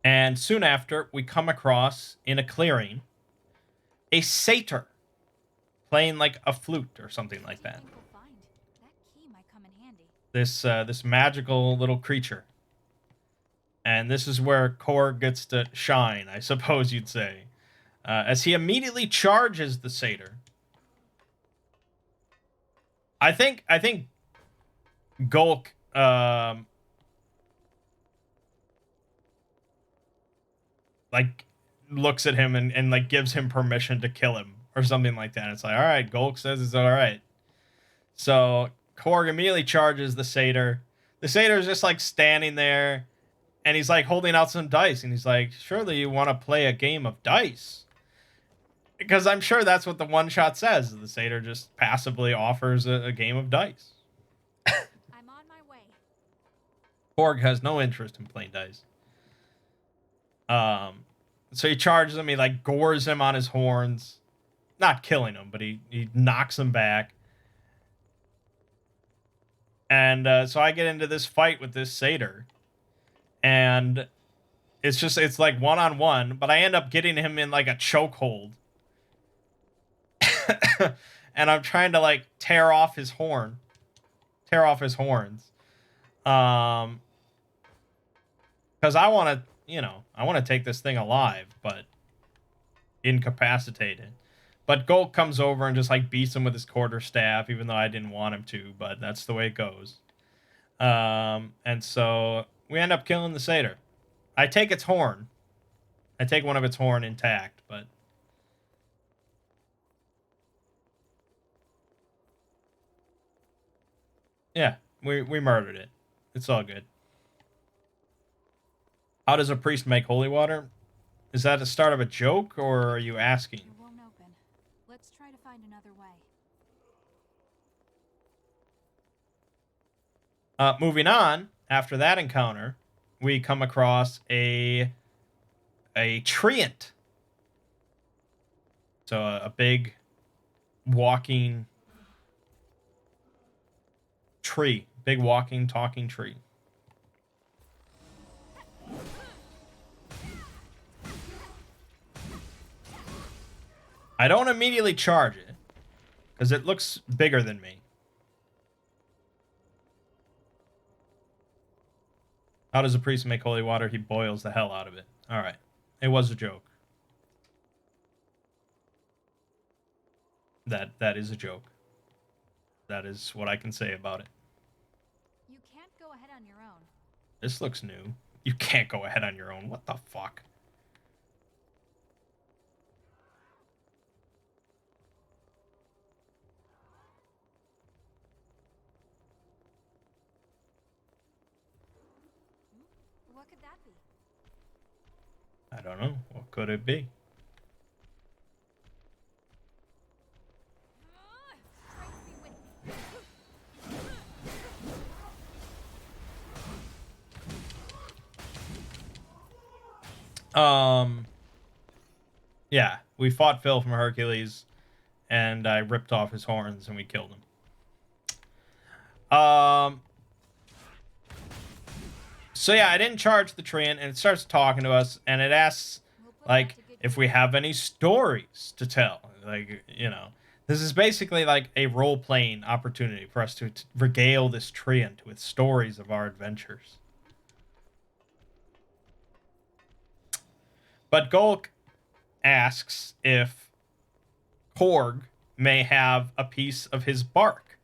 And soon after, we come across, in a clearing, a satyr playing like a flute or something like that. This magical little creature. And this is where Korg gets to shine, I suppose you'd say. As he immediately charges the satyr. I think Gulk looks at him and like gives him permission to kill him or something like that. It's like, all right, Gulk says it's all right. So Korg immediately charges the satyr. The satyr is just like standing there, and he's like holding out some dice, and he's like, surely you want to play a game of dice? Because I'm sure that's what the one shot says. The satyr just passively offers a game of dice. I'm on my way. Korg has no interest in playing dice. So he charges him, he like gores him on his horns. not killing him, but he knocks him back. And so I get into this fight with this satyr. And it's like one-on-one, but I end up getting him in like a chokehold. And I'm trying to like tear off his horns. Because I want to take this thing alive, but incapacitated. But Golk comes over and just like beats him with his quarterstaff, even though I didn't want him to, but that's the way it goes. And so we end up killing the satyr. I take its horn. I take one of its horn intact, but yeah, we murdered it. It's all good. How does a priest make holy water? Is that the start of a joke, or are you asking? It won't open. Let's try to find another way. Moving on, after that encounter, we come across a treant. So a big walking tree. Big walking, talking tree. I don't immediately charge it, because it looks bigger than me. How does a priest make holy water? He boils the hell out of it. Alright. It was a joke. That is a joke. That is what I can say about it. You can't go ahead on your own. This looks new. You can't go ahead on your own. What the fuck? What could that be? I don't know. What could it be? Yeah, we fought Phil from Hercules, and I ripped off his horns, and we killed him. So yeah, I didn't charge the treant, and it starts talking to us, and it asks, like, if we have any stories to tell. Like, you know, this is basically like a role-playing opportunity for us to regale this treant with stories of our adventures. But Golk asks if Korg may have a piece of his bark,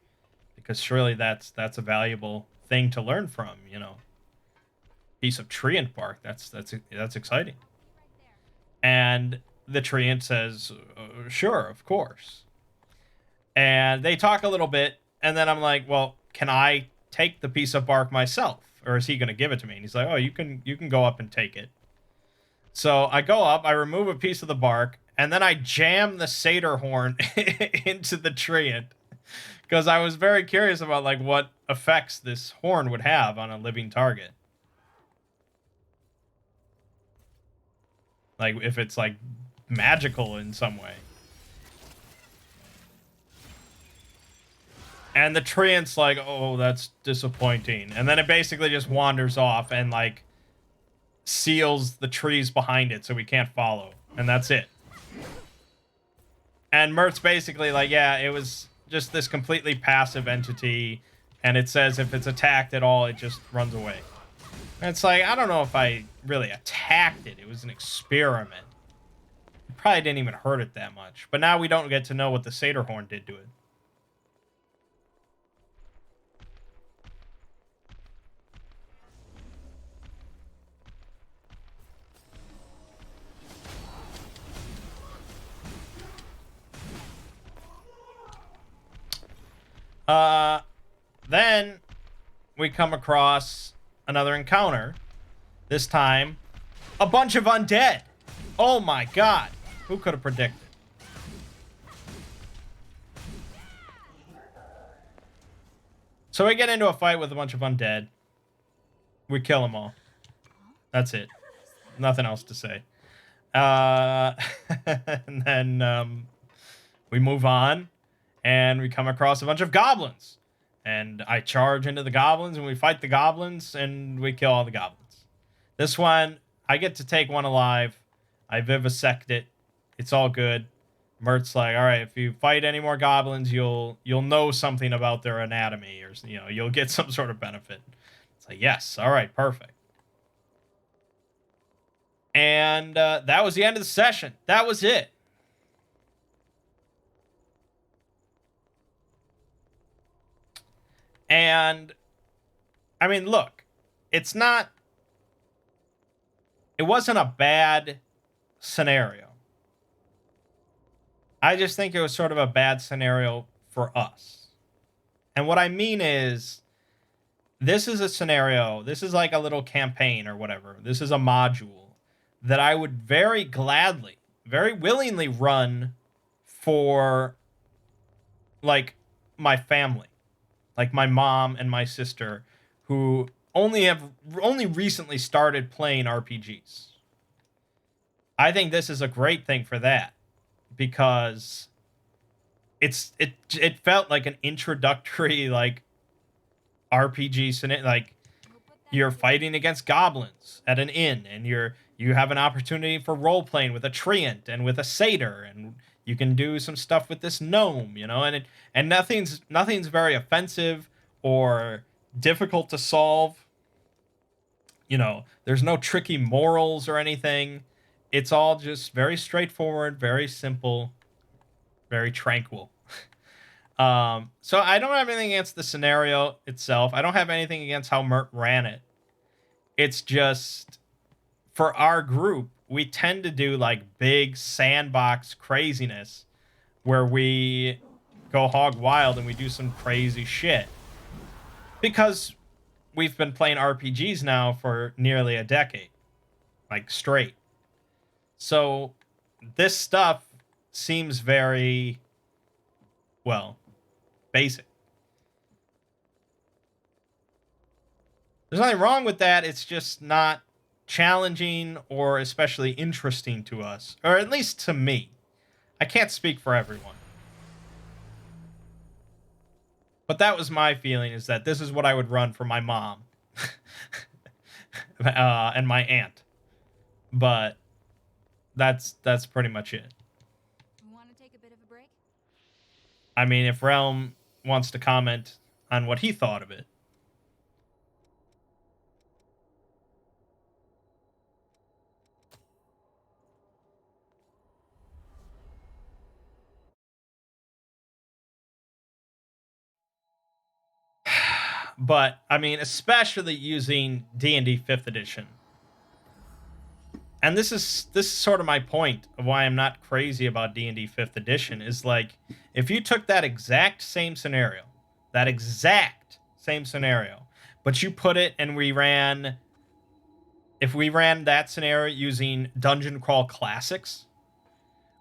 because surely that's a valuable thing to learn from, you know. Piece of treant bark. That's exciting. And the treant says, "Sure, of course." And they talk a little bit, and then I'm like, "Well, can I take the piece of bark myself, or is he going to give it to me?" And he's like, "Oh, you can go up and take it." So I go up, I remove a piece of the bark, and then I jam the satyr horn into the treant, because I was very curious about like what effects this horn would have on a living target. Like, if it's, like, magical in some way. And the treant's like, oh, that's disappointing. And then it basically just wanders off and, like, seals the trees behind it so we can't follow. And that's it. And Mert's basically like, yeah, it was just this completely passive entity. And it says if it's attacked at all, it just runs away. And it's like, I don't know if I really attacked it. It was an experiment. It probably didn't even hurt it that much. But now we don't get to know what the satyr horn did to it. Then we come across another encounter. This time, a bunch of undead. Oh my god. Who could have predicted? So we get into a fight with a bunch of undead. We kill them all. That's it. Nothing else to say. And then, We move on, and we come across a bunch of goblins. And I charge into the goblins, and we fight the goblins, and we kill all the goblins. This one, I get to take one alive. I vivisect it. It's all good. Mert's like, all right, if you fight any more goblins, you'll know something about their anatomy, or you'll get some sort of benefit. It's like, yes, all right, perfect. And that was the end of the session. That was it. And I mean, look, it wasn't a bad scenario. I just think it was sort of a bad scenario for us. And what I mean is, this is a scenario, this is like a little campaign or whatever. This is a module that I would very gladly, very willingly run for, like, my family. Like my mom and my sister, who only recently started playing RPGs. I think this is a great thing for that, because it felt like an introductory, like, RPG scenario. Like, you're fighting against goblins at an inn, and you have an opportunity for role playing with a treant and with a satyr, and you can do some stuff with this gnome, and nothing's very offensive or difficult to solve. There's no tricky morals or anything. It's all just very straightforward, very simple, very tranquil. So I don't have anything against the scenario itself. I don't have anything against how Mert ran it. It's just, for our group, we tend to do like big sandbox craziness where we go hog wild and we do some crazy shit. Because we've been playing RPGs now for nearly a decade, like, straight. So this stuff seems very, well, basic. There's nothing wrong with that. It's just not challenging or especially interesting to us, or at least to me. I can't speak for everyone. But that was my feeling, is that this is what I would run for my mom and my aunt. But that's pretty much it. Want to take a bit of a break? I mean, if Realm wants to comment on what he thought of it. But I mean, especially using D&D 5th edition. And this is sort of my point of why I'm not crazy about D&D 5th edition, is like, if you took that exact same scenario, but you put it, and if we ran that scenario using Dungeon Crawl Classics,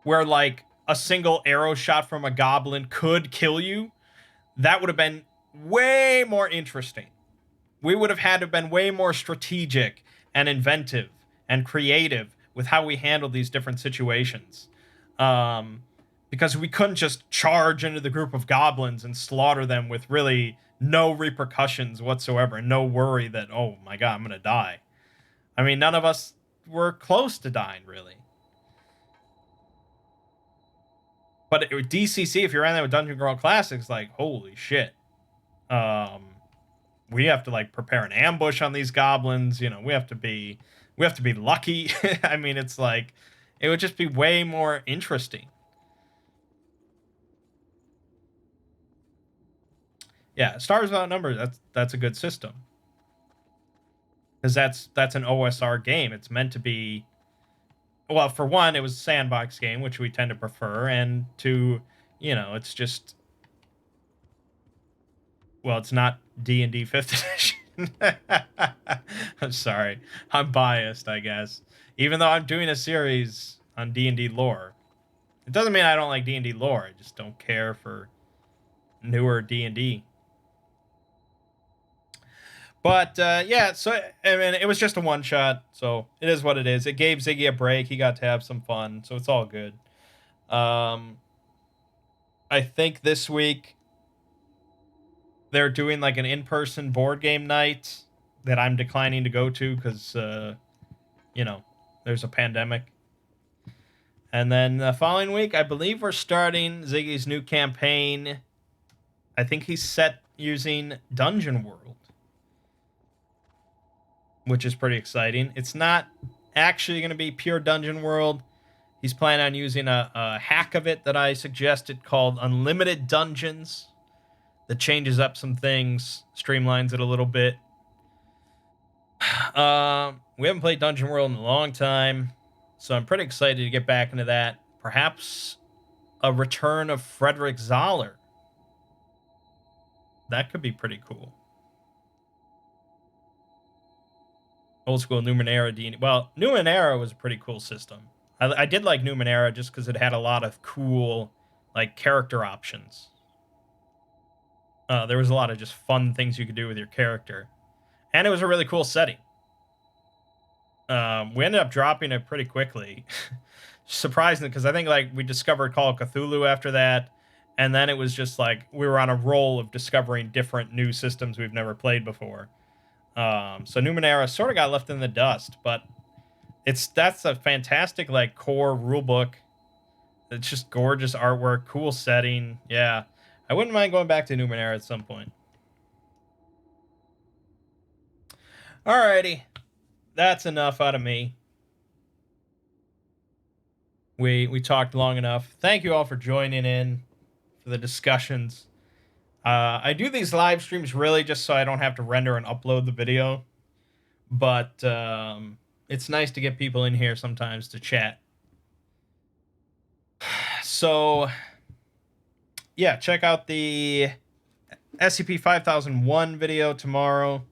where like a single arrow shot from a goblin could kill you, that would have been way more interesting. We would have had to have been way more strategic and inventive and creative with how we handled these different situations. Because we couldn't just charge into the group of goblins and slaughter them with really no repercussions whatsoever, and no worry that, oh my god, I'm going to die. I mean, none of us were close to dying, really. But DCC, if you're in there with Dungeon Crawl Classics, like, holy shit. We have to like prepare an ambush on these goblins. We have to be lucky. I mean, it's like, it would just be way more interesting. Yeah, Stars Without Numbers, that's a good system. Because that's an OSR game. It's meant to be, well, for one, it was a sandbox game, which we tend to prefer, and two, it's just, well, it's not D&D 5th edition. I'm sorry. I'm biased, I guess. Even though I'm doing a series on D&D lore. It doesn't mean I don't like D&D lore. I just don't care for newer D&D. But, yeah, so, I mean, it was just a one-shot, so it is what it is. It gave Ziggy a break. He got to have some fun, so it's all good. I think this week they're doing like an in-person board game night that I'm declining to go to because, you know, there's a pandemic. And then the following week, I believe we're starting Ziggy's new campaign. I think he's set using Dungeon World, which is pretty exciting. It's not actually going to be pure Dungeon World. He's planning on using a hack of it that I suggested called Unlimited Dungeons that changes up some things, streamlines it a little bit. We haven't played Dungeon World in a long time, so I'm pretty excited to get back into that. Perhaps a return of Frederick Zoller. That could be pretty cool. Old school Numenera D&D. Well, Numenera was a pretty cool system. I did like Numenera just because it had a lot of cool, like, character options. There was a lot of just fun things you could do with your character. And it was a really cool setting. We ended up dropping it pretty quickly. Surprisingly, because I think, like, we discovered Call of Cthulhu after that. And then it was just, like, we were on a roll of discovering different new systems we've never played before. So Numenera sort of got left in the dust, but that's a fantastic, like, core rulebook. It's just gorgeous artwork, cool setting. Yeah, I wouldn't mind going back to Numenera at some point. Alrighty, that's enough out of me. We talked long enough. Thank you all for joining in for the discussions. I do these live streams really just so I don't have to render and upload the video. But it's nice to get people in here sometimes to chat. So, yeah, check out the SCP-5001 video tomorrow.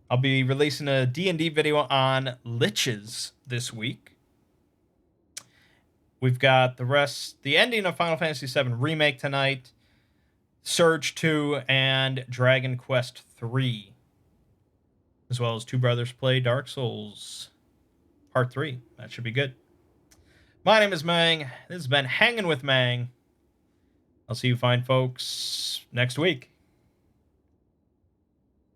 I'll be releasing a D&D video on liches this week. We've got the ending of Final Fantasy VII Remake tonight, Surge 2, and Dragon Quest 3. As well as Two Brothers Play Dark Souls Part 3. That should be good. My name is Mangg. This has been Hanging with Mangg. I'll see you fine folks next week.